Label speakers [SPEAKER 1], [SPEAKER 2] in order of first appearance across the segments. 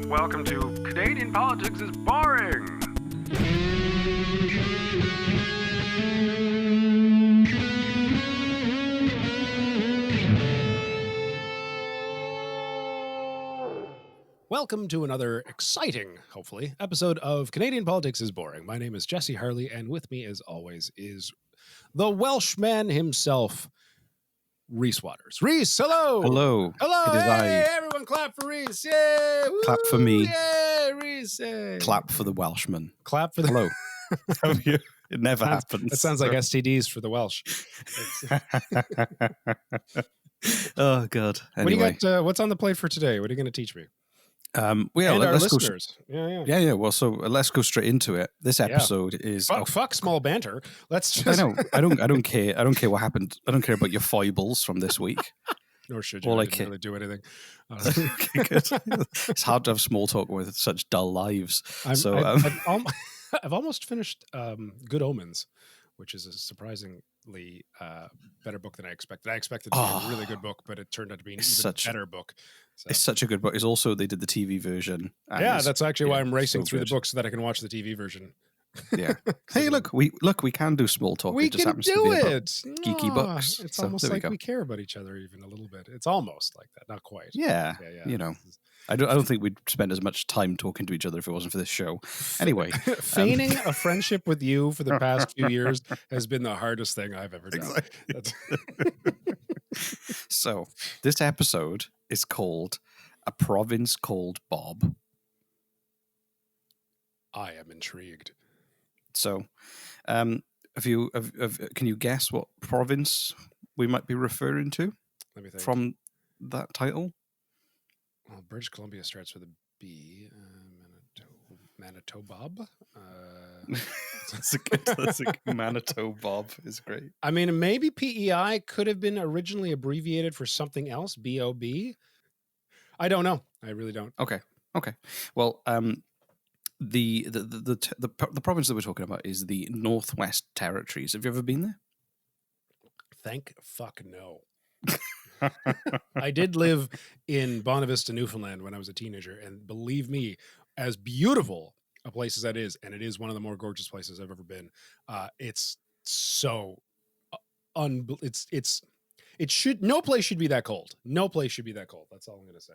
[SPEAKER 1] Welcome to Canadian Politics is Boring. Welcome to another exciting, hopefully, episode of Canadian Politics is Boring. My name is Jesse Harley, and with me, as always, is the Welshman himself, Rhys Waters. Rhys, hello!
[SPEAKER 2] Hello.
[SPEAKER 1] Hello!
[SPEAKER 2] It is
[SPEAKER 1] Hey,
[SPEAKER 2] I.
[SPEAKER 1] everyone clap for Rhys! Yay! Woo!
[SPEAKER 2] Clap for me.
[SPEAKER 1] Yay, Rhys! Yay!
[SPEAKER 2] Clap for the Welshman.
[SPEAKER 1] Clap for the...
[SPEAKER 2] Hello. How are you? It never happens.
[SPEAKER 1] That sounds like STDs for the Welsh.
[SPEAKER 2] Oh, God. Anyway.
[SPEAKER 1] What do you got? What's on the plate for today? What are you going to teach me?
[SPEAKER 2] And
[SPEAKER 1] our
[SPEAKER 2] let's go.
[SPEAKER 1] listeners.
[SPEAKER 2] Yeah. Well, so let's go straight into it. This episode is
[SPEAKER 1] fuck small banter. Let's just.
[SPEAKER 2] I know. I don't care. I don't care what happened. I don't care about your foibles from this week.
[SPEAKER 1] Nor should you.
[SPEAKER 2] All
[SPEAKER 1] I
[SPEAKER 2] I
[SPEAKER 1] didn't
[SPEAKER 2] care.
[SPEAKER 1] really do anything.
[SPEAKER 2] Okay, good. It's hard to have small talk with such dull lives.
[SPEAKER 1] I've almost finished Good Omens, which is a surprisingly better book than I expected. I expected it to be a really good book, but it turned out to be an even better book. So.
[SPEAKER 2] It's such a good book. It's also, they did the TV version.
[SPEAKER 1] Yeah, that's actually why I'm racing through
[SPEAKER 2] good.
[SPEAKER 1] the book so that I can watch the TV version.
[SPEAKER 2] Yeah. Hey, look, we can do small talk.
[SPEAKER 1] We
[SPEAKER 2] it just
[SPEAKER 1] can
[SPEAKER 2] happens
[SPEAKER 1] do
[SPEAKER 2] to be
[SPEAKER 1] it.
[SPEAKER 2] Geeky books.
[SPEAKER 1] It's
[SPEAKER 2] So,
[SPEAKER 1] almost like
[SPEAKER 2] go.
[SPEAKER 1] we care about each other even a little bit. It's almost like that, not quite.
[SPEAKER 2] Yeah. You know, I don't think we'd spend as much time talking to each other if it wasn't for this show. Anyway,
[SPEAKER 1] feigning a friendship with you for the past few years has been the hardest thing I've ever done.
[SPEAKER 2] Exactly. So this episode is called A Province Called Bob.
[SPEAKER 1] I am intrigued.
[SPEAKER 2] So, can you guess what province we might be referring to?
[SPEAKER 1] Let me think.
[SPEAKER 2] From that title?
[SPEAKER 1] Well, British Columbia starts with a B. Manitoba.
[SPEAKER 2] That's a good Manitoba Bob is great.
[SPEAKER 1] I mean, maybe PEI could have been originally abbreviated for something else. BOB. I don't know. I really don't.
[SPEAKER 2] Okay. Well, the province that we're talking about is the Northwest Territories. Have you ever been there?
[SPEAKER 1] Thank fuck no. I did live in Bonavista, Newfoundland when I was a teenager, and believe me, as beautiful a place as that is, and it is one of the more gorgeous places I've ever been. It's so no place should be that cold. No place should be that cold. That's all I'm gonna say.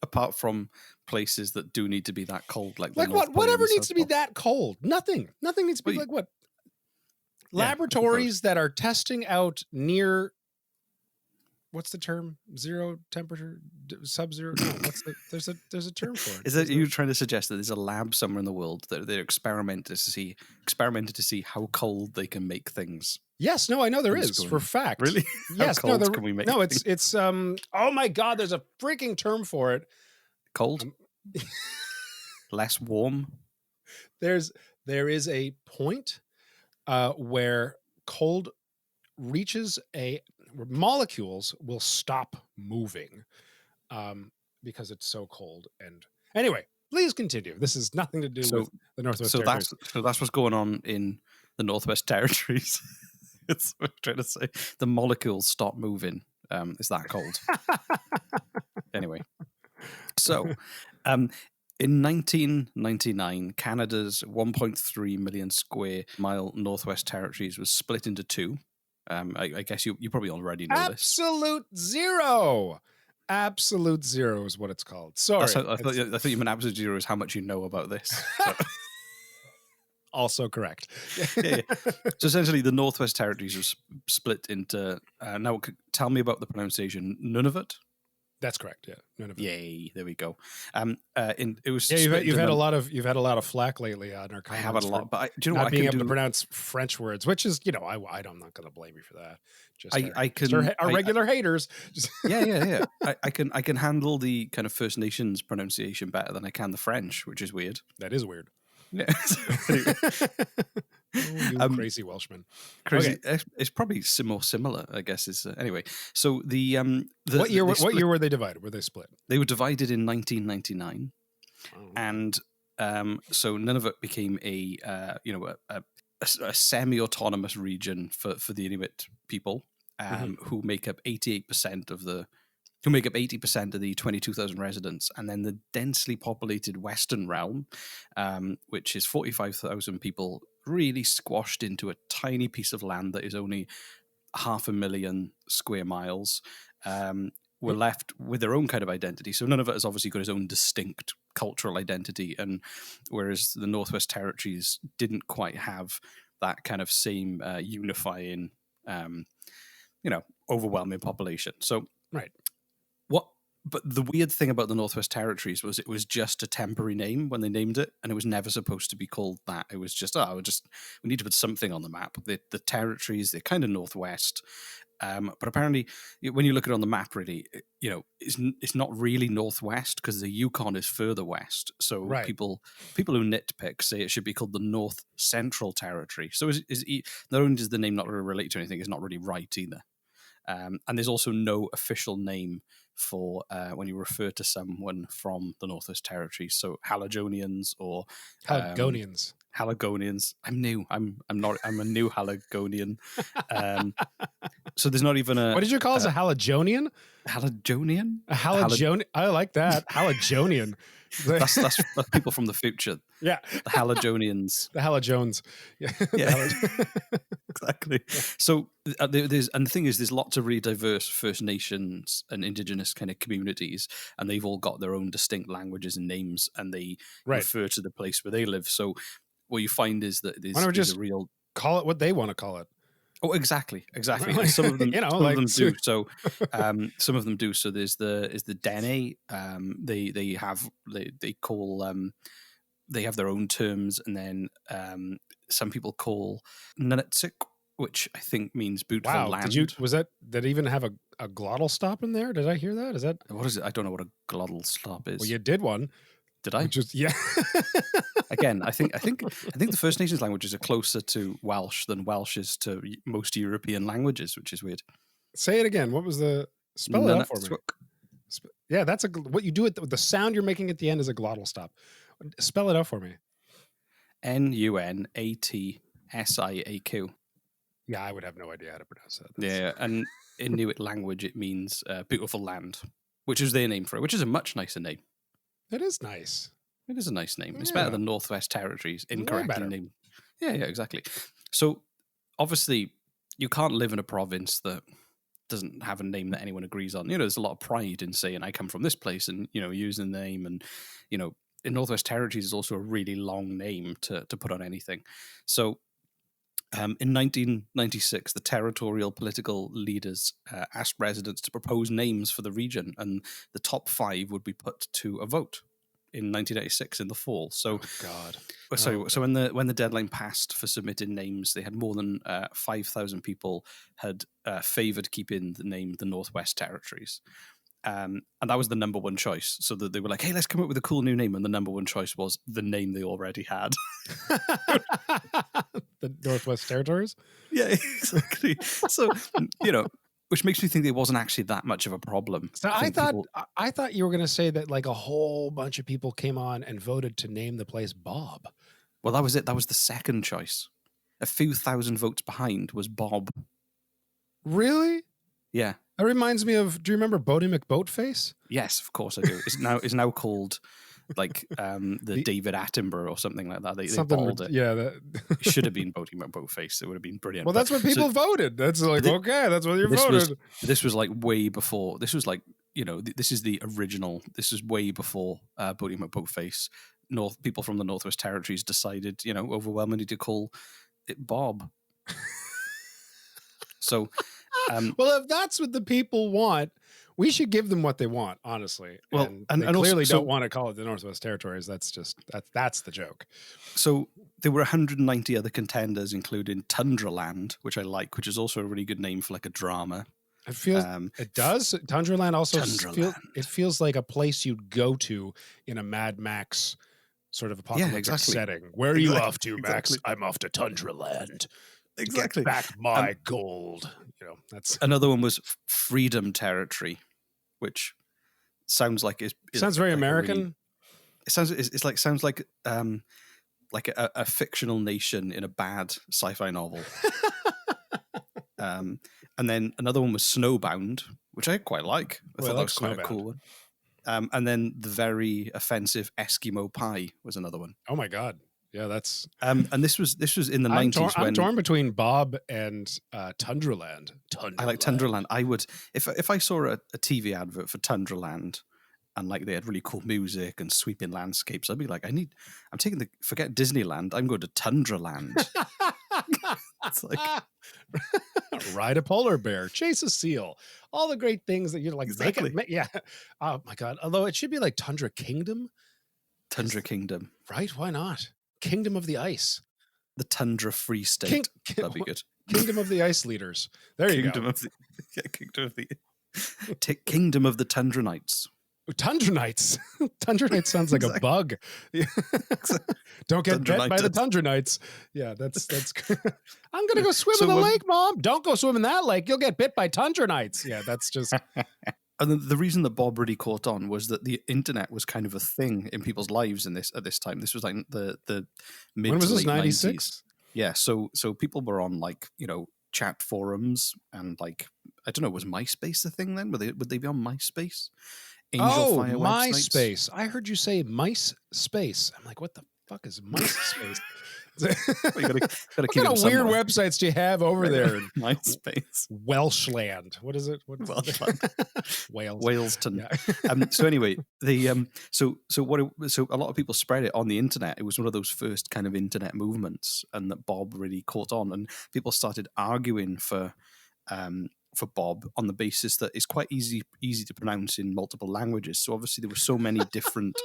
[SPEAKER 2] Apart from places that do need to be that cold, like
[SPEAKER 1] what? Whatever needs to be that cold. Nothing needs to be like what? Laboratories that are testing out near. What's the term? Zero temperature, sub-zero? No, there's a term for it.
[SPEAKER 2] Is that you trying to suggest that there's a lab somewhere in the world that they're experimented to see how cold they can make things?
[SPEAKER 1] Yes, no, I know there is for fact.
[SPEAKER 2] Really?
[SPEAKER 1] Yes,
[SPEAKER 2] how cold can we make?
[SPEAKER 1] No, it's oh my God, there's a freaking term for it.
[SPEAKER 2] Cold? Less warm?
[SPEAKER 1] There is a point where cold reaches where molecules will stop moving because it's so cold. And anyway, please continue. This has nothing to do with the Northwest Territories.
[SPEAKER 2] So that's what's going on in the Northwest Territories. It's what I'm trying to say. The molecules stop moving. It's that cold. Anyway. So in 1999, Canada's 1.3 million square mile Northwest Territories was split into two. I guess you probably already know this.
[SPEAKER 1] Absolute zero is what it's called. Sorry.
[SPEAKER 2] I thought you meant absolute zero is how much you know about this. So.
[SPEAKER 1] Also correct.
[SPEAKER 2] Yeah. So essentially, the Northwest Territories was split into. Now, tell me about the pronunciation. Nunavut.
[SPEAKER 1] That's correct. Yeah, Nunavut.
[SPEAKER 2] Yay! There we go. It was.
[SPEAKER 1] Yeah, you've had a lot of flack lately on our comments.
[SPEAKER 2] I have had a lot, but do you know
[SPEAKER 1] not
[SPEAKER 2] what?
[SPEAKER 1] Being able to pronounce French words, which is, I'm not going to blame you for that. Just our regular haters.
[SPEAKER 2] Yeah. I can handle the kind of First Nations pronunciation better than I can the French, which is weird.
[SPEAKER 1] That is weird.
[SPEAKER 2] Yeah.
[SPEAKER 1] You crazy Welshman.
[SPEAKER 2] Crazy. Okay. It's probably more similar, I guess. Is anyway. So
[SPEAKER 1] what year were they divided? Were they split?
[SPEAKER 2] They were divided in 1999, and so Nunavut became a semi-autonomous region for the Inuit people, who make up 88% of the who make up 80% of the 22,000 residents, and then the densely populated Western Realm, which is 45,000 people really squashed into a tiny piece of land that is only 500,000 square miles. Were left with their own kind of identity. So none of it has obviously got its own distinct cultural identity, and whereas the Northwest Territories didn't quite have that kind of same unifying, overwhelming population. So
[SPEAKER 1] Right.
[SPEAKER 2] But the weird thing about the Northwest Territories was it was just a temporary name when they named it, and it was never supposed to be called that. It was just, we need to put something on the map. The territories, they're kind of northwest, but apparently when you look at it on the map, really, it's not really northwest because the Yukon is further west. So
[SPEAKER 1] Right.
[SPEAKER 2] people who nitpick say it should be called the North Central Territory. So not only does the name not really relate to anything, it's not really right either. And there's also no official name for when you refer to someone from the Northwest Territories. So Haligonians or
[SPEAKER 1] Haligonians.
[SPEAKER 2] I'm new. I'm a new Haligonian. So there's not even a.
[SPEAKER 1] What did you call us? A Haligonian?
[SPEAKER 2] Haligonian?
[SPEAKER 1] A Haligonian. I like that. Haligonian.
[SPEAKER 2] That's people from the future.
[SPEAKER 1] Yeah.
[SPEAKER 2] The Haligonians.
[SPEAKER 1] The Halijones.
[SPEAKER 2] Yeah. Exactly. So the thing is, there's lots of really diverse First Nations and Indigenous kind of communities, and they've all got their own distinct languages and names, and they refer to the place where they live. So what you find is that there's a real
[SPEAKER 1] call it what they want to call it.
[SPEAKER 2] Oh, exactly. And some of them, some of them do. So, some of them do. So there's the Dene. They have their own terms, and then some people call Nunutzik, which I think means beautiful land.
[SPEAKER 1] Did it even have a glottal stop in there? Did I hear that? Is that
[SPEAKER 2] what is it? I don't know what a glottal stop is.
[SPEAKER 1] Well, you did one.
[SPEAKER 2] Did I?
[SPEAKER 1] Yeah.
[SPEAKER 2] Again, I think the First Nations languages are closer to Welsh than Welsh is to most European languages, which is weird.
[SPEAKER 1] Say it again. What was the spell it out for me? Yeah, that's what you do. The sound you're making at the end is a glottal stop. Spell it out for me.
[SPEAKER 2] Nunatsiaq.
[SPEAKER 1] Yeah, I would have no idea how to pronounce that.
[SPEAKER 2] Yeah, and in Inuit language, it means beautiful land, which is their name for it, which is a much nicer name.
[SPEAKER 1] It is nice.
[SPEAKER 2] It is a nice name. It's better than Northwest Territories, incorrectly named. Yeah, exactly. So, obviously, you can't live in a province that doesn't have a name that anyone agrees on. There's a lot of pride in saying, I come from this place, and, using the name. And, in Northwest Territories is also a really long name to put on anything. So, in 1996, the territorial political leaders asked residents to propose names for the region, and the top 5 would be put to a vote in 1986 in the fall. So, so when the deadline passed for submitting names, they had more than 5,000 people had favoured keeping the name the Northwest Territories. And that was the number one choice. So that they were like, hey, let's come up with a cool new name. And the number one choice was the name they already had.
[SPEAKER 1] The Northwest Territories?
[SPEAKER 2] Yeah, exactly. So, which makes me think it wasn't actually that much of a problem.
[SPEAKER 1] So I thought you were going to say that like a whole bunch of people came on and voted to name the place Bob.
[SPEAKER 2] Well, that was it. That was the second choice. A few thousand votes behind was Bob.
[SPEAKER 1] Really?
[SPEAKER 2] Yeah.
[SPEAKER 1] That reminds me of, do you remember Bodie McBoatface?
[SPEAKER 2] Yes, of course I do. It's now called like the David Attenborough or something like that. They balled it.
[SPEAKER 1] Yeah.
[SPEAKER 2] It should have been Bodie McBoatface. It would have been brilliant.
[SPEAKER 1] Well, that's what people voted. That's like, that's what you voted.
[SPEAKER 2] This was like way before. This was like, this is the original. This is way before Bodie McBoatface. People from the Northwest Territories decided, overwhelmingly to call it Bob. So...
[SPEAKER 1] well, if that's what the people want, we should give them what they want, honestly.
[SPEAKER 2] Well,
[SPEAKER 1] and they clearly don't want to call it the Northwest Territories. That's the joke.
[SPEAKER 2] So there were 190 other contenders, including Tundraland, which I like, which is also a really good name for like a drama.
[SPEAKER 1] It feels it does. Tundraland also feels like a place you'd go to in a Mad Max sort of apocalyptic setting. Where are you off to, Max?
[SPEAKER 2] Exactly.
[SPEAKER 1] I'm off to Tundraland.
[SPEAKER 2] Exactly.
[SPEAKER 1] Get back my gold. That's
[SPEAKER 2] another one was Freedom Territory, which sounds like it
[SPEAKER 1] sounds very like American.
[SPEAKER 2] Sounds like a fictional nation in a bad sci-fi novel. And then another one was Snowbound, which I quite like. I
[SPEAKER 1] Well,
[SPEAKER 2] thought
[SPEAKER 1] I
[SPEAKER 2] that
[SPEAKER 1] like
[SPEAKER 2] was quite a
[SPEAKER 1] Snowbound.
[SPEAKER 2] cool one. And then the very offensive Eskimo Pie was another one.
[SPEAKER 1] Oh my God. Yeah, that's.
[SPEAKER 2] And this was in the
[SPEAKER 1] I'm torn.
[SPEAKER 2] 90s
[SPEAKER 1] I'm
[SPEAKER 2] when
[SPEAKER 1] torn between Bob and Tundraland.
[SPEAKER 2] I like Tundraland. I would if I saw a TV advert for Tundraland and like they had really cool music and sweeping landscapes, I'd be like, forget Disneyland. I'm going to Tundraland. It's like
[SPEAKER 1] Ride a polar bear, chase a seal, all the great things that you're like.
[SPEAKER 2] Exactly.
[SPEAKER 1] Yeah. Oh my God. Although it should be like Tundra Kingdom,
[SPEAKER 2] Tundra Kingdom,
[SPEAKER 1] right? Why not? Kingdom of the Ice.
[SPEAKER 2] the Tundra Free State. That'd be good.
[SPEAKER 1] Kingdom of the Ice Leaders. There you
[SPEAKER 2] Kingdom
[SPEAKER 1] go.
[SPEAKER 2] of the Kingdom of the Tundra Knights.
[SPEAKER 1] Tundra Knights. Tundra Knights sounds like a bug. Don't get
[SPEAKER 2] Tundra
[SPEAKER 1] bit by the
[SPEAKER 2] Knights.
[SPEAKER 1] Tundra Knights. Yeah, that's. I'm gonna go swim
[SPEAKER 2] So
[SPEAKER 1] in the
[SPEAKER 2] when-
[SPEAKER 1] lake, Mom. Don't go swim in that lake. You'll get bit by Tundra Knights. Yeah, that's just.
[SPEAKER 2] And the reason that Bob really caught on was that the internet was kind of a thing in people's lives at this time. This was like the mid
[SPEAKER 1] When was
[SPEAKER 2] to
[SPEAKER 1] this?
[SPEAKER 2] late 90s.
[SPEAKER 1] 96.
[SPEAKER 2] Yeah, so people were on like, chat forums and like I don't know, was MySpace the thing then? Would they be on MySpace?
[SPEAKER 1] Oh,
[SPEAKER 2] Fire websites?
[SPEAKER 1] MySpace. I heard you say mice space. I'm like, what the fuck is mice space?
[SPEAKER 2] Well, you gotta
[SPEAKER 1] What
[SPEAKER 2] keep
[SPEAKER 1] kind
[SPEAKER 2] them
[SPEAKER 1] of weird
[SPEAKER 2] somewhere.
[SPEAKER 1] websites do you have over there in
[SPEAKER 2] MySpace.
[SPEAKER 1] Welshland? What is it? What is
[SPEAKER 2] Welshland.
[SPEAKER 1] Wales.
[SPEAKER 2] Whaleston.
[SPEAKER 1] Yeah.
[SPEAKER 2] So anyway, so a lot of people spread it on the internet. It was one of those first kind of internet movements, and that Bob really caught on, and people started arguing for Bob on the basis that it's quite easy to pronounce in multiple languages. So obviously there were so many different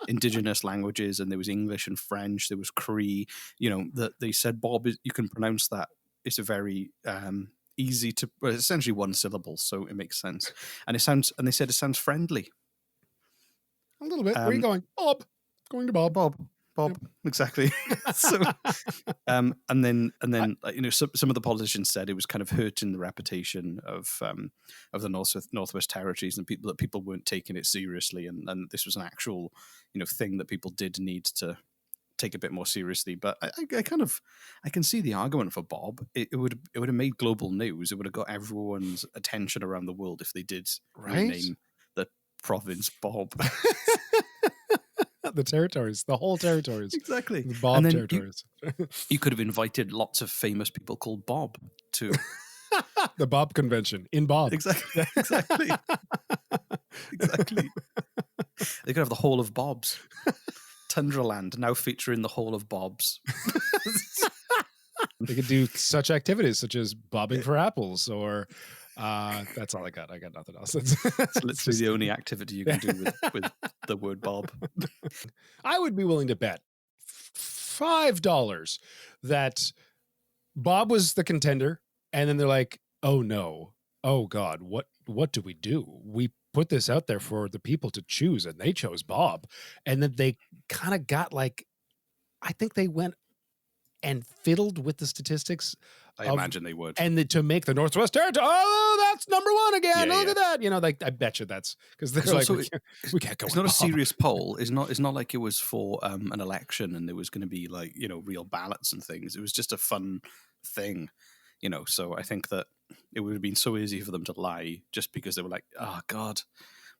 [SPEAKER 2] indigenous languages, and there was English and French, there was Cree, that they said, Bob, you can pronounce that. It's a very easy to, well, it's essentially one syllable, so it makes sense. And they said it sounds friendly.
[SPEAKER 1] A little bit. Where are you going? Bob. Going to Bob.
[SPEAKER 2] Bob, exactly. So, and then some of the politicians said it was kind of hurting the reputation of the Northwest Territories, and people weren't taking it seriously, and this was an actual thing that people did need to take a bit more seriously. But I can see the argument for Bob. It would have made global news. It would have got everyone's attention around the world if they did rename the province Bob.
[SPEAKER 1] The territories, the whole territories.
[SPEAKER 2] Exactly.
[SPEAKER 1] The Bob territories.
[SPEAKER 2] You could have invited lots of famous people called Bob to
[SPEAKER 1] the Bob convention in Bob.
[SPEAKER 2] Exactly. Exactly. They could have the Hall of Bobs. Tundraland now featuring the Hall of Bobs.
[SPEAKER 1] They could do such activities such as bobbing for apples, or that's all I got. I got nothing else.
[SPEAKER 2] It's literally the only activity you can do with the word Bob.
[SPEAKER 1] I would be willing to bet $5 that Bob was the contender, and then they're like, "Oh no, oh God, what do we do? We put this out there for the people to choose, and they chose Bob." And then they kind of got like, I think they went and fiddled with the statistics.
[SPEAKER 2] I imagine they would.
[SPEAKER 1] And to make the Northwest Territory, oh, that's number one again.
[SPEAKER 2] Yeah,
[SPEAKER 1] Look at that. Like, I bet you that's because they're like, we can't go.
[SPEAKER 2] It's not a serious poll. It's not like it was for an election and there was going to be like, real ballots and things. It was just a fun thing, So I think that it would have been so easy for them to lie just because they were like, oh God,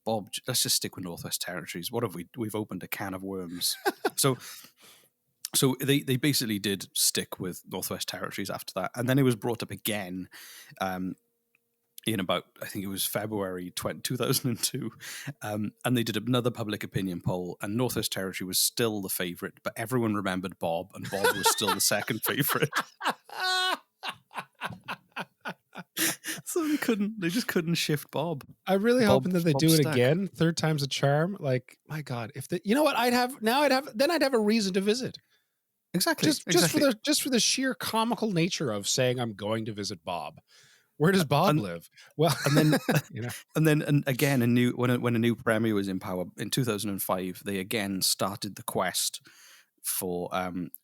[SPEAKER 2] Bob, let's just stick with Northwest Territories. What have we've opened a can of worms. So they basically did stick with Northwest Territories after that. And then it was brought up again in about, I think it was February 2002. And they did another public opinion poll, and Northwest Territory was still the favourite, but everyone remembered Bob, and Bob was still the second favourite. So they just couldn't shift Bob.
[SPEAKER 1] I'm really hoping that they do it
[SPEAKER 2] Stack.
[SPEAKER 1] again. Third time's a charm. Like, my God, you know what I'd have a reason to visit.
[SPEAKER 2] Exactly.
[SPEAKER 1] Just for the sheer comical nature of saying I'm going to visit Bob. Where does Bob live? Well,
[SPEAKER 2] and then and again, when a new premier was in power in 2005, they again started the quest for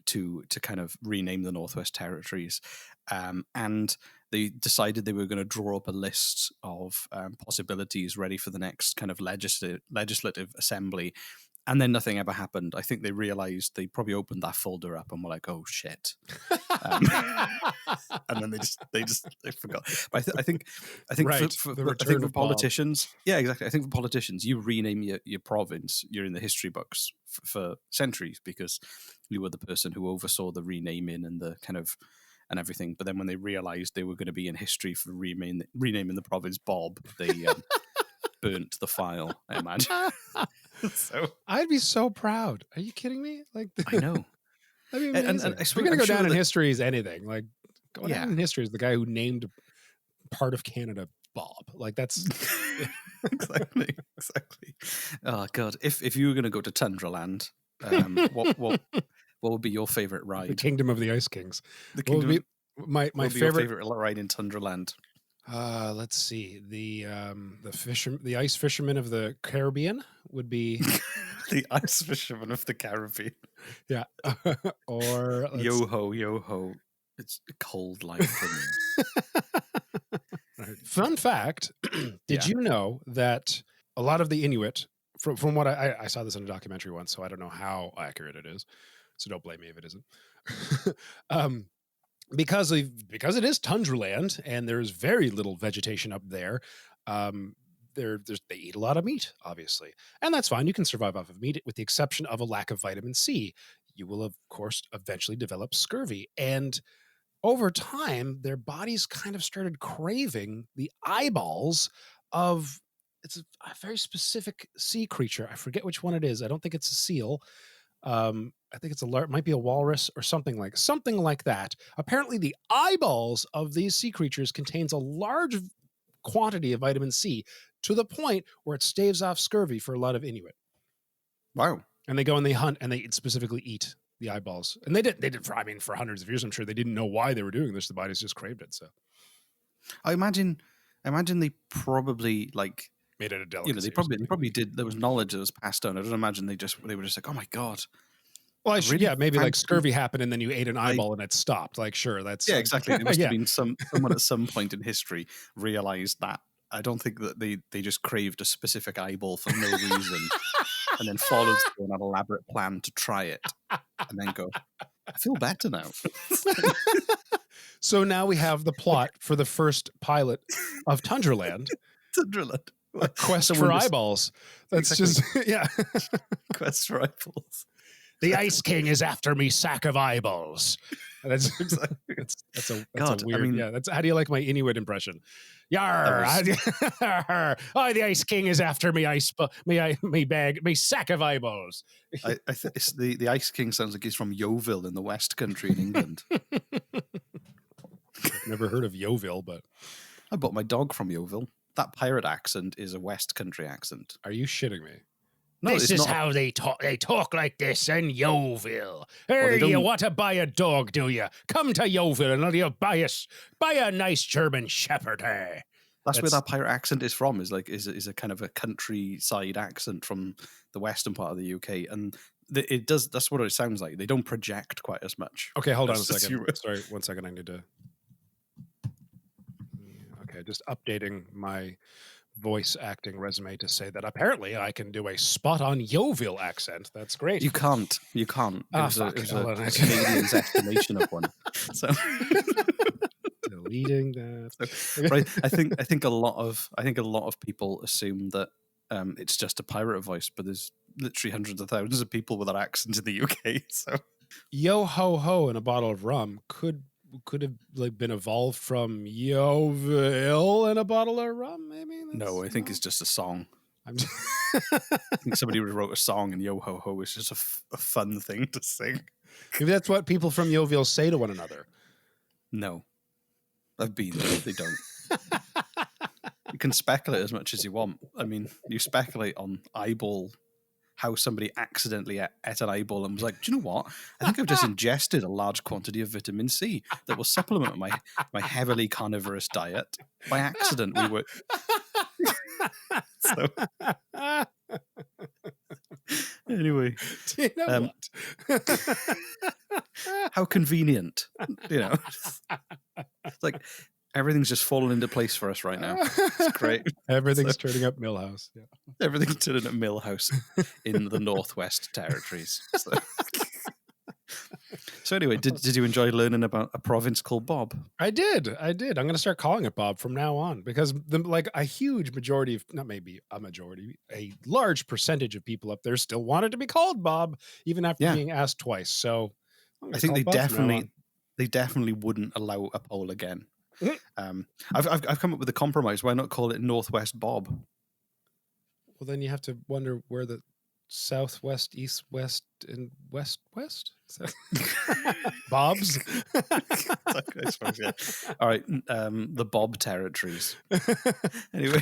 [SPEAKER 2] to kind of rename the Northwest Territories, and they decided they were going to draw up a list of possibilities ready for the next kind of legislative assembly. And then nothing ever happened. I think they realized they probably opened that folder up and were like, "Oh shit!" And then they forgot. But I think
[SPEAKER 1] Right,
[SPEAKER 2] for
[SPEAKER 1] the
[SPEAKER 2] I
[SPEAKER 1] return
[SPEAKER 2] think for
[SPEAKER 1] of Bob.
[SPEAKER 2] politicians, yeah, exactly. I think for politicians, you rename your province, you're in the history books for centuries because you were the person who oversaw the renaming and the kind of and everything. But then when they realized they were going to be in history for renaming the province Bob, they burnt the file, I imagine. So
[SPEAKER 1] I'd be so proud. Are you kidding me? Like,
[SPEAKER 2] I know.
[SPEAKER 1] that'd be
[SPEAKER 2] And
[SPEAKER 1] amazing.
[SPEAKER 2] I
[SPEAKER 1] If
[SPEAKER 2] swear,
[SPEAKER 1] you're gonna
[SPEAKER 2] I'm
[SPEAKER 1] go
[SPEAKER 2] sure
[SPEAKER 1] down in
[SPEAKER 2] that-
[SPEAKER 1] history as anything, like going
[SPEAKER 2] Yeah.
[SPEAKER 1] down in history as the guy who named part of Canada Bob. Like that's
[SPEAKER 2] exactly. Oh god, if you were going to go to Tundraland, what would be your favorite
[SPEAKER 1] the
[SPEAKER 2] ride?
[SPEAKER 1] Kingdom of the Ice Kings.
[SPEAKER 2] The
[SPEAKER 1] What would
[SPEAKER 2] kingdom.
[SPEAKER 1] be my
[SPEAKER 2] What would be
[SPEAKER 1] favorite?
[SPEAKER 2] your favorite ride in Tundraland?
[SPEAKER 1] Let's see. The ice fisherman of the Caribbean would be
[SPEAKER 2] The ice fisherman of the Caribbean.
[SPEAKER 1] yeah. Or
[SPEAKER 2] Yo ho, it's a cold life for me.
[SPEAKER 1] fun fact, did
[SPEAKER 2] Yeah.
[SPEAKER 1] you know that a lot of the Inuit, from what I saw this in a documentary once, so I don't know how accurate it is, so don't blame me if it isn't. Because it is tundra land and there's very little vegetation up there, they eat a lot of meat, obviously, and that's fine. You can survive off of meat, with the exception of a lack of vitamin C. You will, of course, eventually develop scurvy, and over time, their bodies kind of started craving the eyeballs of a very specific sea creature. I forget which one it is. I don't think it's a seal. I think it might be a walrus or something like that. Apparently, the eyeballs of these sea creatures contains a large quantity of vitamin C to the point where it staves off scurvy for a lot of Inuit.
[SPEAKER 2] Wow.
[SPEAKER 1] And they go and they hunt and they specifically eat the eyeballs. And they did for hundreds of years. I'm sure they didn't know why they were doing this. The bodies just craved it. So
[SPEAKER 2] I imagine they probably like
[SPEAKER 1] made it a delicacy.
[SPEAKER 2] they probably did. There was knowledge that was passed on. I don't imagine they were just like, oh my god.
[SPEAKER 1] Well,
[SPEAKER 2] really
[SPEAKER 1] maybe like
[SPEAKER 2] fancy-
[SPEAKER 1] scurvy happened and then you ate an eyeball and it stopped. Like, sure, that's
[SPEAKER 2] exactly. There must
[SPEAKER 1] yeah.
[SPEAKER 2] have been someone at some point in history realized that. I don't think that they just craved a specific eyeball for no reason and then followed through an elaborate plan to try it and then go, I feel better now.
[SPEAKER 1] So now we have the plot for the first pilot of Tundraland,
[SPEAKER 2] Tundraland.
[SPEAKER 1] a quest
[SPEAKER 2] Someone
[SPEAKER 1] for
[SPEAKER 2] just-
[SPEAKER 1] eyeballs. That's
[SPEAKER 2] Exactly.
[SPEAKER 1] just yeah.
[SPEAKER 2] Quest for eyeballs.
[SPEAKER 1] The Ice King is after me, sack of eyeballs. That's
[SPEAKER 2] Exactly.
[SPEAKER 1] that's a
[SPEAKER 2] God,
[SPEAKER 1] weird.
[SPEAKER 2] I mean-
[SPEAKER 1] yeah, that's how do you like my Inuit impression? Yar!
[SPEAKER 2] That
[SPEAKER 1] Oh, the Ice King is after me, me sack of eyeballs.
[SPEAKER 2] I think it's the Ice King sounds like he's from Yeovil in the West Country in England.
[SPEAKER 1] I've never heard of Yeovil, but
[SPEAKER 2] I bought my dog from Yeovil. That pirate accent is a West Country accent.
[SPEAKER 1] are you shitting me?
[SPEAKER 2] No,
[SPEAKER 1] This
[SPEAKER 2] it's
[SPEAKER 1] is
[SPEAKER 2] not.
[SPEAKER 1] how they talk. They talk like this in Yeovil.
[SPEAKER 2] they
[SPEAKER 1] Hey, you
[SPEAKER 2] don't-
[SPEAKER 1] want to buy a dog, do you? Come to Yeovil and you'll buy a nice German Shepherd. Hey.
[SPEAKER 2] That's where
[SPEAKER 1] That's-
[SPEAKER 2] that pirate accent is from. Is a kind of a countryside accent from the western part of the UK, and it does. That's what it sounds like. They don't project quite as much.
[SPEAKER 1] Okay, hold on a
[SPEAKER 2] That's just
[SPEAKER 1] second.
[SPEAKER 2] you.
[SPEAKER 1] Sorry, 1 second. I need to. Okay, just updating my voice acting resume to say that apparently I can do a spot on Yeovil accent. That's great.
[SPEAKER 2] You can't. It
[SPEAKER 1] Ah,
[SPEAKER 2] was
[SPEAKER 1] fuck.
[SPEAKER 2] it was
[SPEAKER 1] Hold
[SPEAKER 2] a
[SPEAKER 1] on.
[SPEAKER 2] Canadian's estimation of one. So,
[SPEAKER 1] Deleting that.
[SPEAKER 2] right, I think a lot of people assume that it's just a pirate voice, but there's literally hundreds of thousands of people with that accent in the UK. So
[SPEAKER 1] Yo ho ho and a bottle of rum could have like been evolved from Yeovil and a bottle of rum. Maybe.
[SPEAKER 2] no, I think it's just a song.
[SPEAKER 1] I'm
[SPEAKER 2] I think somebody wrote a song, and yo ho ho is just a fun thing to sing.
[SPEAKER 1] maybe that's what people from Yeovil say to one another.
[SPEAKER 2] No, I've been there. They don't. You can speculate as much as you want. I mean, you speculate on eyeball, how somebody accidentally ate an eyeball and was like, do you know what? I think I've just ingested a large quantity of vitamin C that will supplement my heavily carnivorous diet. By accident, we were. So, anyway,
[SPEAKER 1] Do you know what?
[SPEAKER 2] how convenient, you know? It's like, Everything's just falling into place for us right now. It's great.
[SPEAKER 1] Everything's turning up Millhouse. Yeah.
[SPEAKER 2] Everything's turning at Millhouse in the Northwest Territories. So anyway, did you enjoy learning about a province called Bob?
[SPEAKER 1] I did. I'm going to start calling it Bob from now on because a huge majority of, not maybe a majority, a large percentage of people up there still wanted to be called Bob even after being asked twice. So
[SPEAKER 2] I think they definitely wouldn't allow a poll again. I've come up with a compromise. Why not call it Northwest Bob?
[SPEAKER 1] Well, then you have to wonder where the southwest, east, west, and west. So Bob's.
[SPEAKER 2] I suppose, yeah. All right, the Bob Territories. Anyway,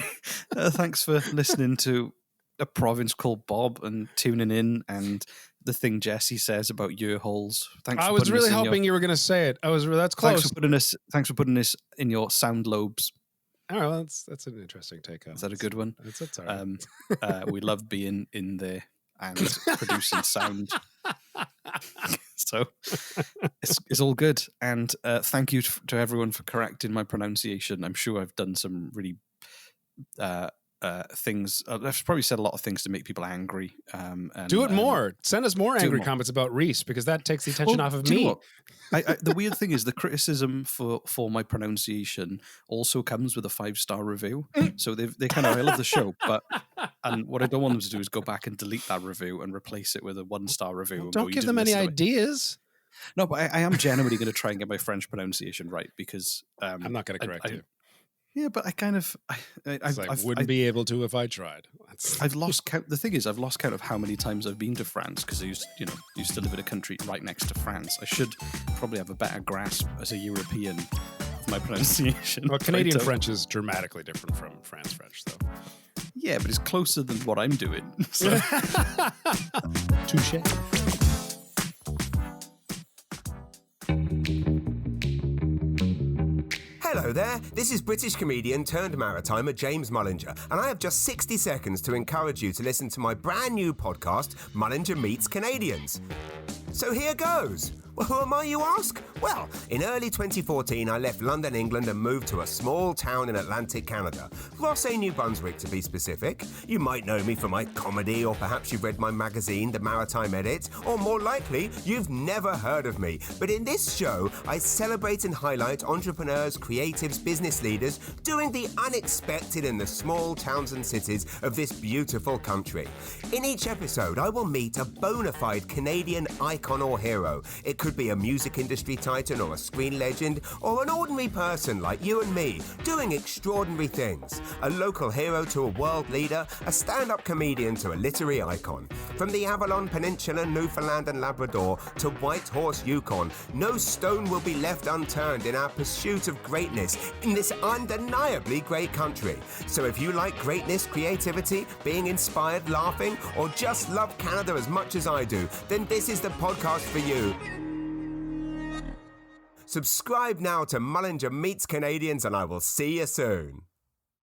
[SPEAKER 2] thanks for listening to a province called Bob and tuning in and the thing Jesse says about ear holes. Thanks.
[SPEAKER 1] I was really hoping you were going to say it. That's close.
[SPEAKER 2] Thanks for putting this in your sound lobes.
[SPEAKER 1] Oh, well, that's an interesting take on.
[SPEAKER 2] Is that a good one?
[SPEAKER 1] That's all right.
[SPEAKER 2] We love being in there and producing sound. So it's all good. And thank you to everyone for correcting my pronunciation. I'm sure I've done some really things. I've probably said a lot of things to make people angry.
[SPEAKER 1] Do it more. Send us more angry comments about Reese because that takes the attention off of me.
[SPEAKER 2] The weird thing is the criticism for my pronunciation also comes with a 5-star review. So they kind of, I love the show, and what I don't want them to do is go back and delete that review and replace it with a 1-star review.
[SPEAKER 1] Well, don't give them any ideas.
[SPEAKER 2] No, but I am genuinely going to try and get my French pronunciation right because
[SPEAKER 1] I'm not going to correct you.
[SPEAKER 2] Yeah, but I
[SPEAKER 1] wouldn't be able to if I tried.
[SPEAKER 2] I've lost count. The thing is, I've lost count of how many times I've been to France because I used to live in a country right next to France. I should probably have a better grasp as a European of my pronunciation.
[SPEAKER 1] Well, Canadian French is dramatically different from France French, though.
[SPEAKER 2] Yeah, but it's closer than what I'm doing. So.
[SPEAKER 1] Touché.
[SPEAKER 3] Hello there, this is British comedian turned maritimer James Mullinger, and I have just 60 seconds to encourage you to listen to my brand new podcast, Mullinger Meets Canadians. So here goes. Well, who am I, you ask? Well, in early 2014, I left London, England and moved to a small town in Atlantic Canada. Rothesay, New Brunswick, to be specific. You might know me for my comedy, or perhaps you've read my magazine, The Maritime Edit, or more likely, you've never heard of me. But in this show, I celebrate and highlight entrepreneurs, creatives, business leaders doing the unexpected in the small towns and cities of this beautiful country. In each episode, I will meet a bona fide Canadian icon or hero. It could be a music industry titan or a screen legend, or an ordinary person like you and me doing extraordinary things. A local hero to a world leader, a stand-up comedian to a literary icon. From the Avalon Peninsula, Newfoundland and Labrador to Whitehorse, Yukon, no stone will be left unturned in our pursuit of greatness in this undeniably great country. So if you like greatness, creativity, being inspired, laughing, or just love Canada as much as I do, then this is the podcast for you. Subscribe now to Mullinger Meets Canadians and I will see you soon.